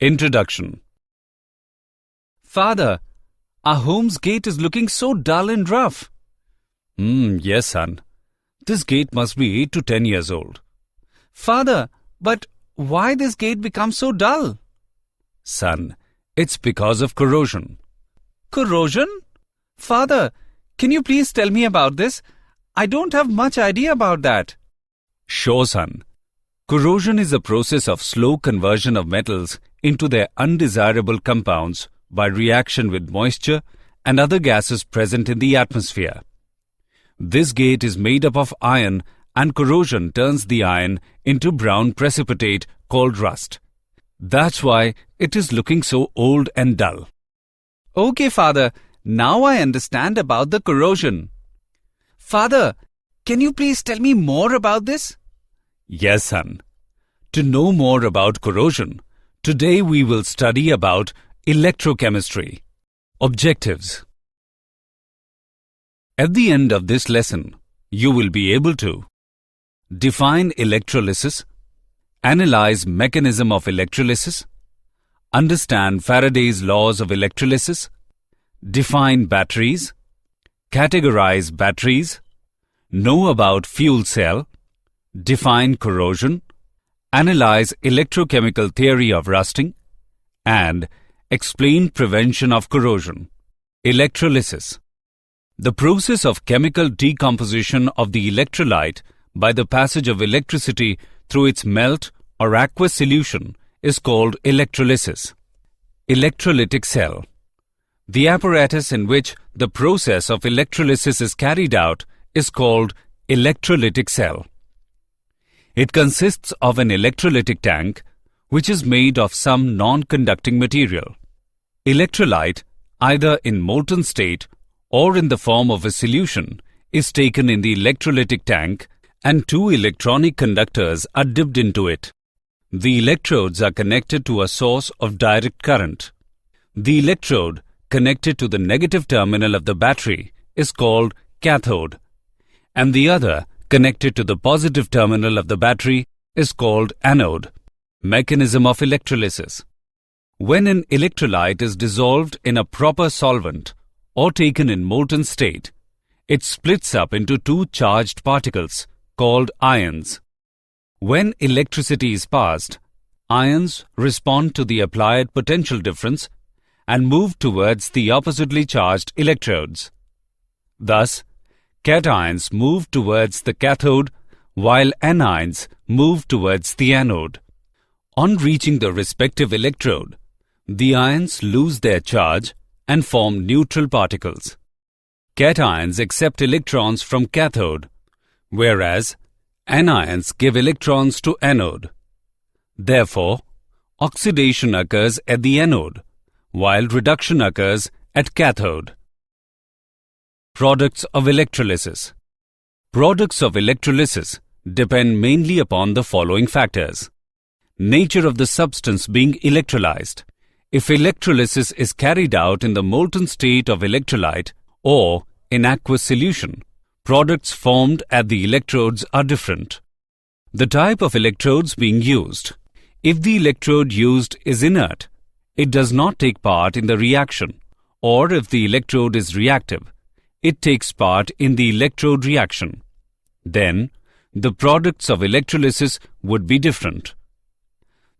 Introduction. Father, our home's gate is looking so dull and rough. Yes, son. This gate must be 8 to 10 years old. Father, but why this gate becomes so dull? Son, it's because of corrosion. Corrosion? Father, can you please tell me about this? I don't have much idea about that. Sure, son. Corrosion is a process of slow conversion of metals into their undesirable compounds by reaction with moisture and other gases present in the atmosphere. This gate is made up of iron, and corrosion turns the iron into brown precipitate called rust. That's why it is looking so old and dull. Okay, Father. Now I understand about the corrosion. Father, can you please tell me more about this? Yes, son. To know more about corrosion, today we will study about electrochemistry. Objectives. At the end of this lesson, you will be able to define electrolysis, analyze mechanism of electrolysis, understand Faraday's laws of electrolysis, define batteries, categorize batteries, know about fuel cell, define corrosion, analyze electrochemical theory of rusting, and explain prevention of corrosion. Electrolysis. The process of chemical decomposition of the electrolyte by the passage of electricity through its melt or aqueous solution is called electrolysis. Electrolytic cell. The apparatus in which the process of electrolysis is carried out is called electrolytic cell. It consists of an electrolytic tank which is made of some non-conducting material. Electrolyte, either in molten state or in the form of a solution, is taken in the electrolytic tank and two electronic conductors are dipped into it. The electrodes are connected to a source of direct current. The electrode connected to the negative terminal of the battery is called cathode, and the other connected to the positive terminal of the battery is called anode. Mechanism of electrolysis. When an electrolyte is dissolved in a proper solvent or taken in molten state, it splits up into two charged particles called ions. When electricity is passed, ions respond to the applied potential difference and move towards the oppositely charged electrodes. Thus, cations move towards the cathode while anions move towards the anode. On reaching the respective electrode, the ions lose their charge and form neutral particles. Cations accept electrons from cathode, whereas anions give electrons to anode. Therefore, oxidation occurs at the anode, while reduction occurs at cathode. Products of electrolysis. Products of electrolysis depend mainly upon the following factors. Nature of the substance being electrolyzed. If electrolysis is carried out in the molten state of electrolyte or in aqueous solution, products formed at the electrodes are different. The type of electrodes being used. If the electrode used is inert, it does not take part in the reaction, or if the electrode is reactive, it takes part in the electrode reaction. Then, the products of electrolysis would be different.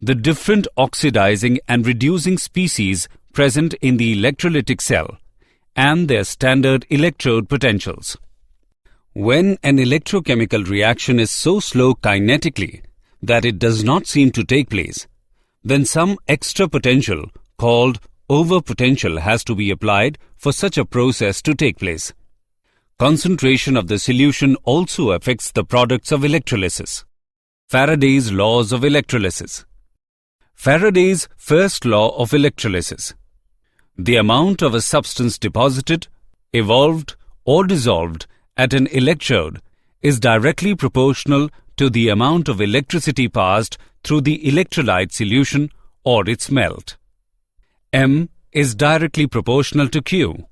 The different oxidizing and reducing species present in the electrolytic cell and their standard electrode potentials. When an electrochemical reaction is so slow kinetically that it does not seem to take place, then some extra potential called overpotential has to be applied for such a process to take place. Concentration of the solution also affects the products of electrolysis. Faraday's laws of electrolysis. Faraday's first law of electrolysis. The amount of a substance deposited, evolved, or dissolved at an electrode is directly proportional to the amount of electricity passed through the electrolyte solution or its melt. M is directly proportional to Q,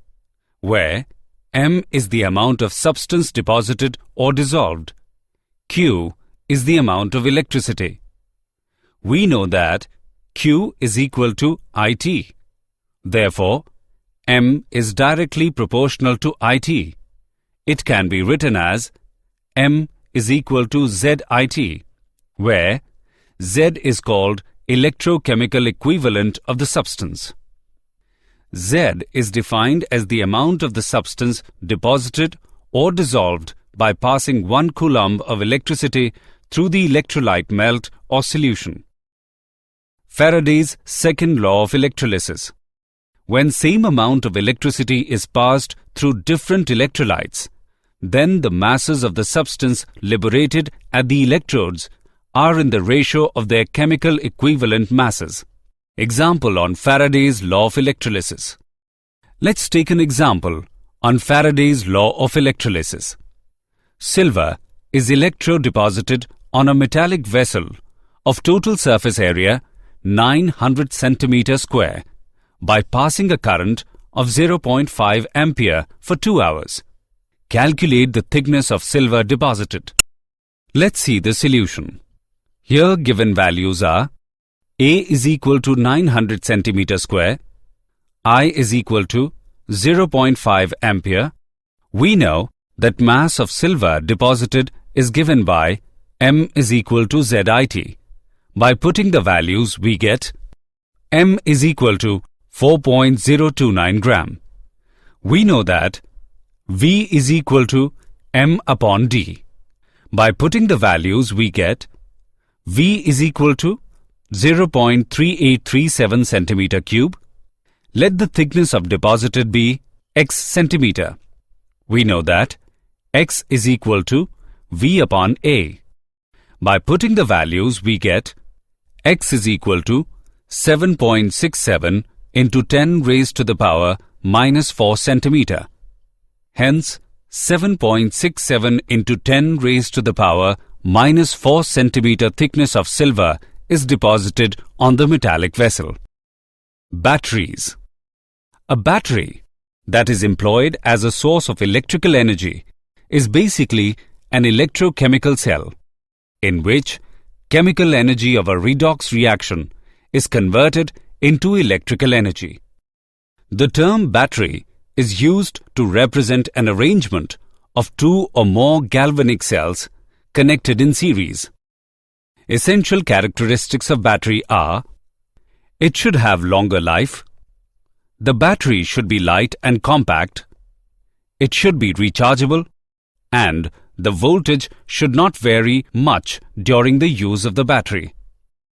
where M is the amount of substance deposited or dissolved. Q is the amount of electricity. We know that Q is equal to IT. Therefore, M is directly proportional to IT. It can be written as M is equal to ZIT, where Z is called electrochemical equivalent of the substance. Z is defined as the amount of the substance deposited or dissolved by passing 1 coulomb of electricity through the electrolyte melt or solution. Faraday's second law of electrolysis. When same amount of electricity is passed through different electrolytes, then the masses of the substance liberated at the electrodes are in the ratio of their chemical equivalent masses. Example on Faraday's law of electrolysis. Let's take an example on Faraday's law of electrolysis. Silver is electrodeposited on a metallic vessel of total surface area 900 centimeter square by passing a current of 0.5 ampere for 2 hours. Calculate the thickness of silver deposited. Let's see the solution. Here given values are A is equal to 900 centimeter square, I is equal to 0.5 ampere. We know that mass of silver deposited is given by M is equal to ZIT. By putting the values, we get M is equal to 4.029 gram. We know that V is equal to M upon D. By putting the values, we get V is equal to 0.3837 centimeter cube. Let the thickness of deposited be X centimeter. We know that X is equal to V upon A. By putting the values, we get X is equal to 7.67 into 10 raised to the power minus 4 centimeter. Hence, 7.67 into 10 raised to the power minus 4 centimeter thickness of silver is deposited on the metallic vessel. Batteries. A battery that is employed as a source of electrical energy is basically an electrochemical cell in which chemical energy of a redox reaction is converted into electrical energy. The term battery is used to represent an arrangement of 2 or more galvanic cells connected in series. Essential characteristics of battery are: it should have longer life, the battery should be light and compact, it should be rechargeable, and the voltage should not vary much during the use of the battery.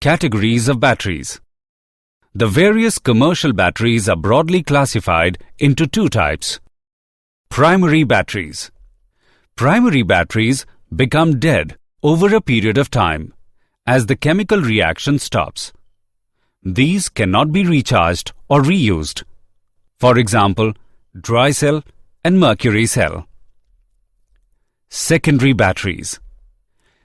Categories of batteries. The various commercial batteries are broadly classified into 2 types. Primary batteries. Primary batteries become dead over a period of time as the chemical reaction stops. These cannot be recharged or reused. For example, dry cell and mercury cell. Secondary batteries.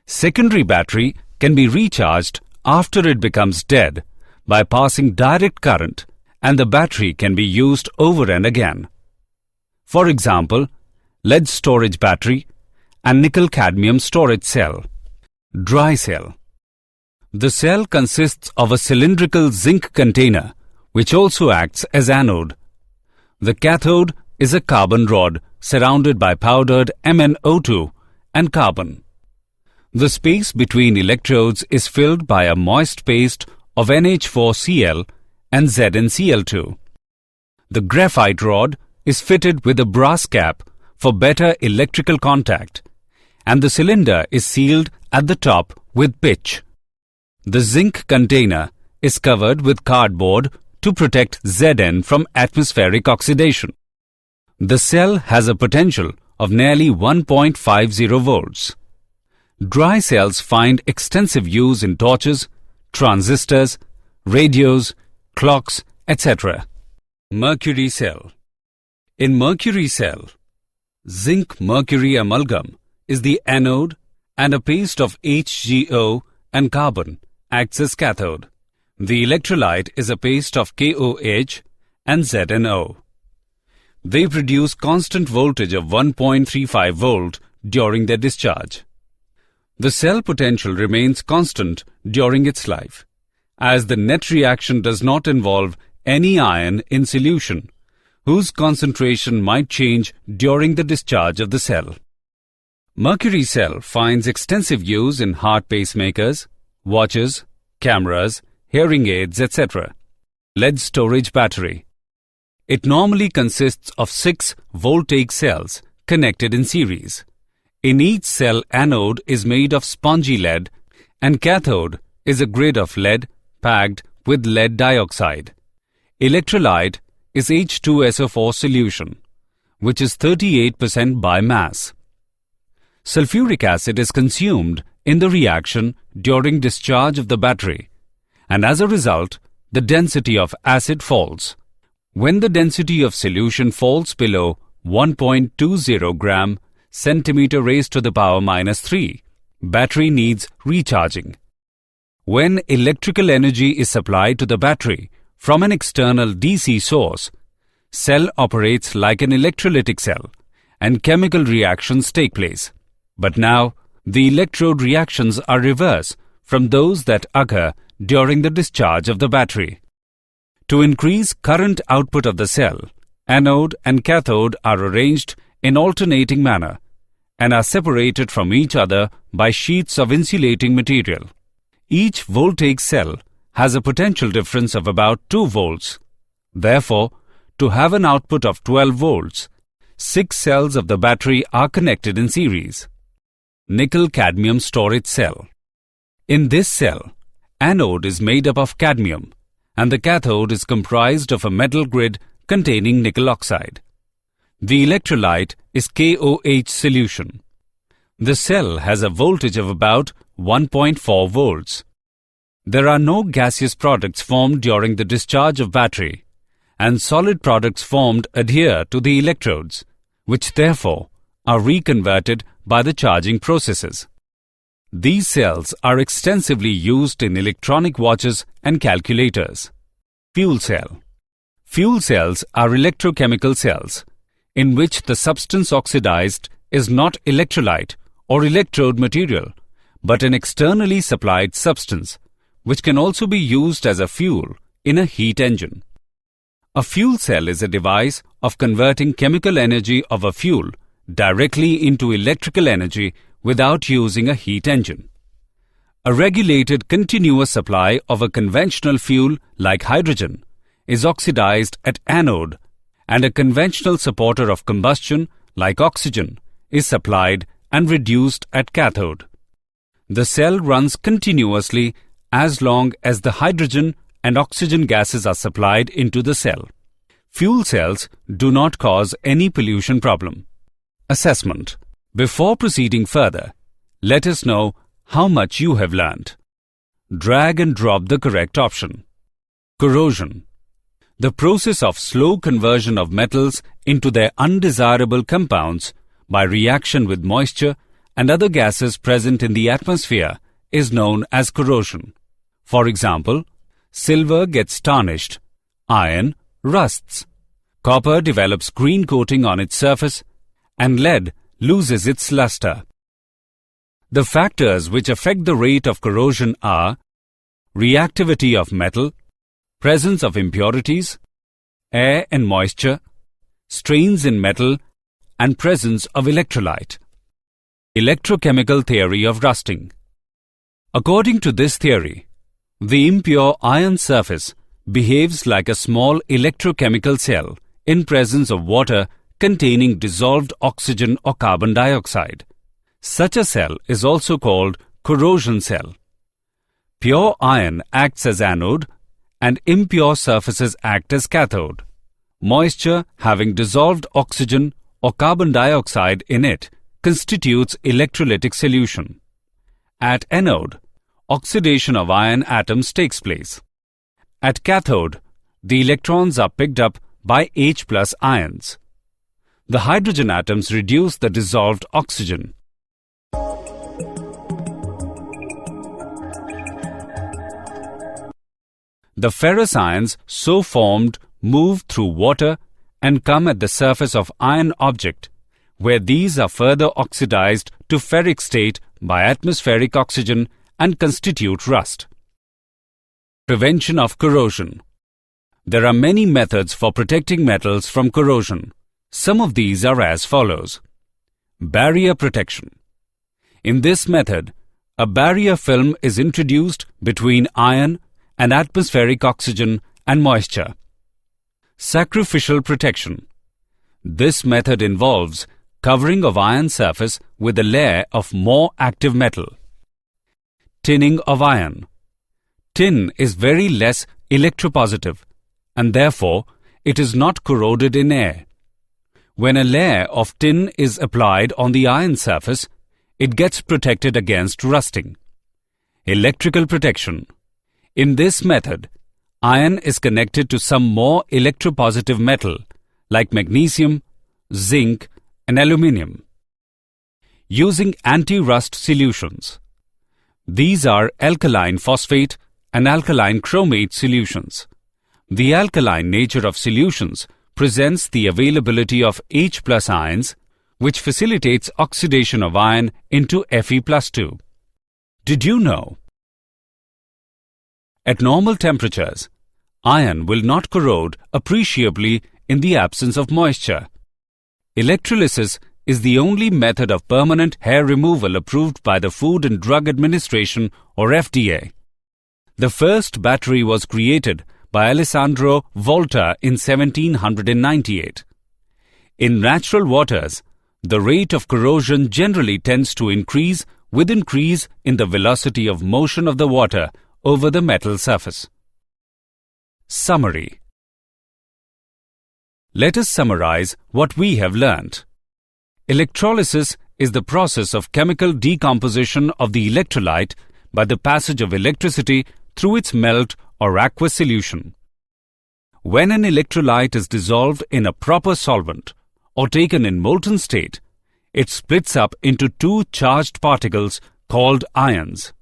Secondary battery can be recharged after it becomes dead by passing direct current, and the battery can be used over and again. For example, lead storage battery and nickel-cadmium storage cell. Dry cell. The cell consists of a cylindrical zinc container which also acts as anode. The cathode is a carbon rod surrounded by powdered MnO2 and carbon. The space between electrodes is filled by a moist paste of NH4Cl and ZnCl2. The graphite rod is fitted with a brass cap for better electrical contact, and the cylinder is sealed at the top with pitch. The zinc container is covered with cardboard to protect Zn from atmospheric oxidation. The cell has a potential of nearly 1.50 volts. Dry cells find extensive use in torches, transistors, radios, clocks, etc. Mercury cell. In mercury cell, zinc-mercury amalgam is the anode and a paste of HgO and carbon acts as cathode. The electrolyte is a paste of KOH and ZnO. They produce constant voltage of 1.35 volt during their discharge. The cell potential remains constant during its life, as the net reaction does not involve any ion in solution, whose concentration might change during the discharge of the cell. Mercury cell finds extensive use in heart pacemakers, watches, cameras, hearing aids, etc. Lead storage battery. It normally consists of 6 voltaic cells connected in series. In each cell, anode is made of spongy lead and cathode is a grid of lead packed with lead dioxide. Electrolyte is H2SO4 solution, which is 38% by mass. Sulfuric acid is consumed in the reaction during discharge of the battery, and as a result, the density of acid falls. When the density of solution falls below 1.20 gram centimeter raised to the power minus 3, battery needs recharging. When electrical energy is supplied to the battery from an external DC source, cell operates like an electrolytic cell and chemical reactions take place. But now, the electrode reactions are reverse from those that occur during the discharge of the battery. To increase current output of the cell, anode and cathode are arranged in alternating manner and are separated from each other by sheets of insulating material. Each voltaic cell has a potential difference of about 2 volts. Therefore, to have an output of 12 volts, 6 cells of the battery are connected in series. Nickel-cadmium storage cell. In this cell, anode is made up of cadmium and the cathode is comprised of a metal grid containing nickel oxide. The electrolyte is KOH solution. The cell has a voltage of about 1.4 volts. There are no gaseous products formed during the discharge of battery, and solid products formed adhere to the electrodes, which therefore are reconverted by the charging processes. These cells are extensively used in electronic watches and calculators. Fuel cell. Fuel cells are electrochemical cells in which the substance oxidized is not electrolyte or electrode material, but an externally supplied substance, which can also be used as a fuel in a heat engine. A fuel cell is a device of converting chemical energy of a fuel directly into electrical energy without using a heat engine. A regulated continuous supply of a conventional fuel like hydrogen is oxidized at anode, and a conventional supporter of combustion like oxygen is supplied and reduced at cathode. The cell runs continuously as long as the hydrogen and oxygen gases are supplied into the cell. Fuel cells do not cause any pollution problem. Assessment. Before proceeding further, let us know how much you have learnt. Drag and drop the correct option. Corrosion. The process of slow conversion of metals into their undesirable compounds by reaction with moisture and other gases present in the atmosphere is known as corrosion. For example, silver gets tarnished, iron rusts, copper develops green coating on its surface, and lead loses its luster. The factors which affect the rate of corrosion are reactivity of metal, presence of impurities, air and moisture, strains in metal, and presence of electrolyte. Electrochemical theory of rusting. According to this theory, the impure iron surface behaves like a small electrochemical cell in presence of water containing dissolved oxygen or carbon dioxide. Such a cell is also called corrosion cell. Pure iron acts as anode and impure surfaces act as cathode. Moisture having dissolved oxygen or carbon dioxide in it constitutes electrolytic solution. At anode, oxidation of iron atoms takes place. At cathode, the electrons are picked up by H+ ions. The hydrogen atoms reduce the dissolved oxygen. The ferrous ions so formed move through water and come at the surface of iron object, where these are further oxidized to ferric state by atmospheric oxygen and constitute rust. Prevention of corrosion. There are many methods for protecting metals from corrosion. Some of these are as follows. Barrier protection. In this method, a barrier film is introduced between iron and atmospheric oxygen and moisture. Sacrificial protection. This method involves covering of iron surface with a layer of more active metal. Tinning of iron. Tin is very less electropositive and therefore it is not corroded in air. When a layer of tin is applied on the iron surface, it gets protected against rusting. Electrical protection. In this method, iron is connected to some more electropositive metal like magnesium, zinc, and aluminium. Using anti-rust solutions. These are alkaline phosphate and alkaline chromate solutions. The alkaline nature of solutions presents the availability of H+ ions, which facilitates oxidation of iron into Fe+2. Did you know? At normal temperatures, iron will not corrode appreciably in the absence of moisture. Electrolysis is the only method of permanent hair removal approved by the Food and Drug Administration or FDA. The first battery was created by Alessandro Volta in 1798. In natural waters, the rate of corrosion generally tends to increase with increase in the velocity of motion of the water over the metal surface. Summary. Let us summarize what we have learnt. Electrolysis is the process of chemical decomposition of the electrolyte by the passage of electricity through its melt or aqueous solution. When an electrolyte is dissolved in a proper solvent or taken in molten state, it splits up into two charged particles called ions.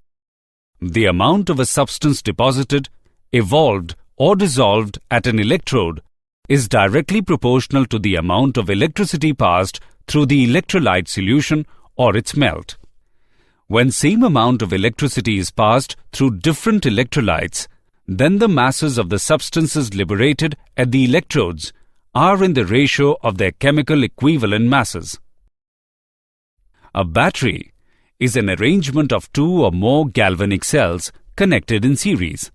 The amount of a substance deposited, evolved, or dissolved at an electrode is directly proportional to the amount of electricity passed through the electrolyte solution or its melt. When same amount of electricity is passed through different electrolytes, then the masses of the substances liberated at the electrodes are in the ratio of their chemical equivalent masses. A battery is an arrangement of two or more galvanic cells connected in series.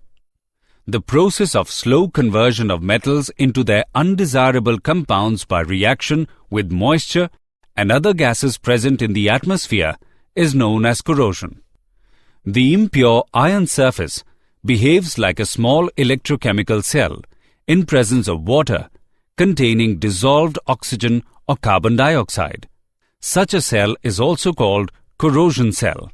The process of slow conversion of metals into their undesirable compounds by reaction with moisture and other gases present in the atmosphere is known as corrosion. The impure iron surface behaves like a small electrochemical cell in presence of water containing dissolved oxygen or carbon dioxide. Such a cell is also called corrosion cell.